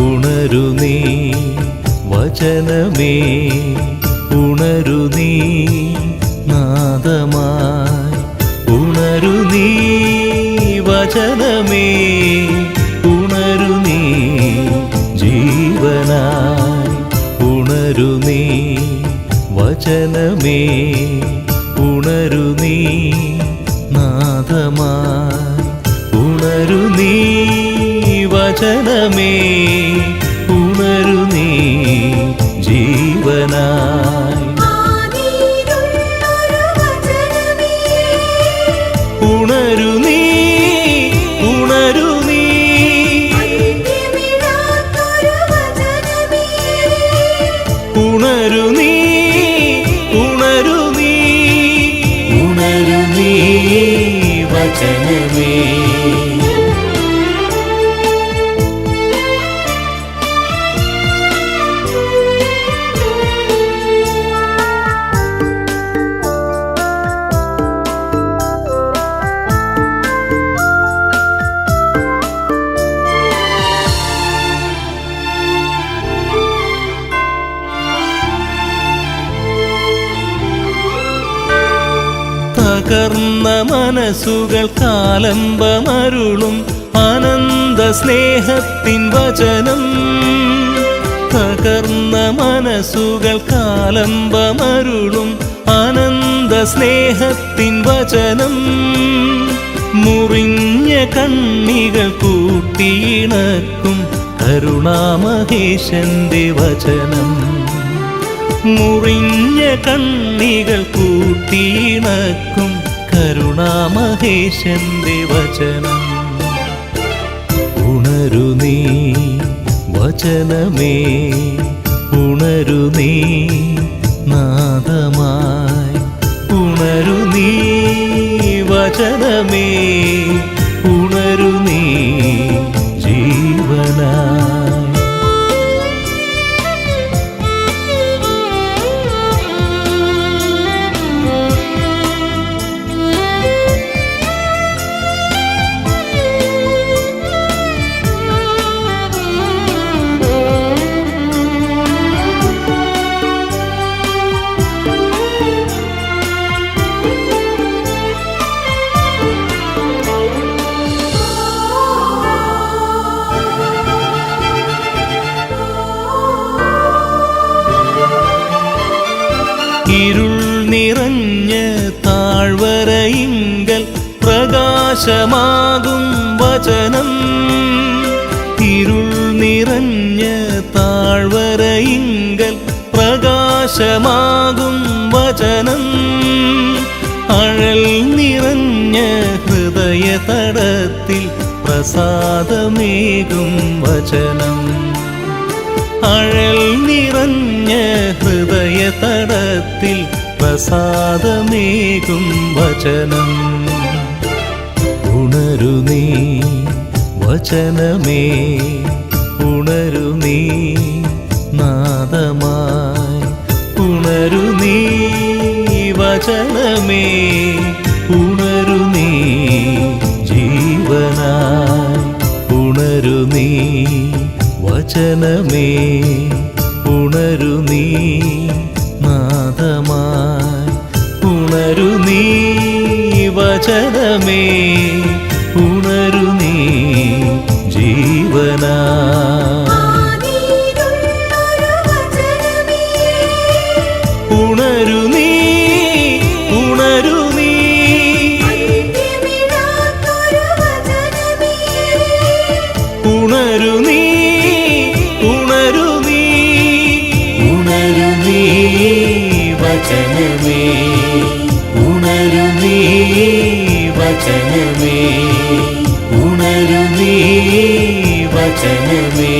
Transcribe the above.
ഉണരു നീ വചനമേ ഉണരു നീ നാദമായി ഉണരു നീ വചനമേ ഉണരു നീ ജീവനായി ഉണരു നീ വചനമേ ഉണരു നീ നാദമായി ഉണരു നീ വചനമേ ഉണരു നീ ജീവനായി ഉണരു നീ ഉണരു നീ ഉണരു നീ ഉണരു നീ ഉണരു നീ വചനമേ തകർന്ന മനസ്സുകൾ കാലംബമരുളും അനന്ത സ്നേഹത്തിൻ വചനം തകർന്ന മനസ്സുകൾ കാലംബമരുളും അനന്ത സ്നേഹത്തിൻ വചനം മുറിഞ്ഞ കണ്ണികൾ കൂട്ടിയിണക്കും കരുണാമഹേശന്റെ വചനം മുറിഞ്ഞ കണ്ണികൾ കൂട്ടിയിണക്കും കരുണാമഹേശന്റെ വചനം ഉണരു നീ വചനമേ ഉണരു നീ നാദമായി ഉണരു നീ വചനമേ ഉണരു നീ ജീവനായി ഇരുൾ നിറഞ്ഞ താഴ്വരയിങ്കൽ പ്രകാശമാകും വചനം ഇരുൾ നിറഞ്ഞ താഴ്വരയിങ്കൽ പ്രകാശമാകും വചനം അഴൽ നിറഞ്ഞ ഹൃദയതടത്തിൽ പ്രസാദമേകും വചനം അഴൽ നിറഞ്ഞ ഹൃദയതടത്തിൽ പ്രസാദമേകും വചനം ഉണരു നീ വചനമേ ഉണരു നീ നാദമായി ഉണരു നീ വചനമേ ഉണരു നീ ജീവനായി ഉണരു നീ വചനമേ ഉണരു നീ നാദമായി ഉണരു നീ വചനമേ ഉണരു നീ ജീവനായി ഉണരു നീ ഉണരു നീ ഉണരു നീ ഉണരു നീ ഉണരു നീ വചനമേ ഉണരു നീ വചനമേ ഉണരു നീ വചനമേ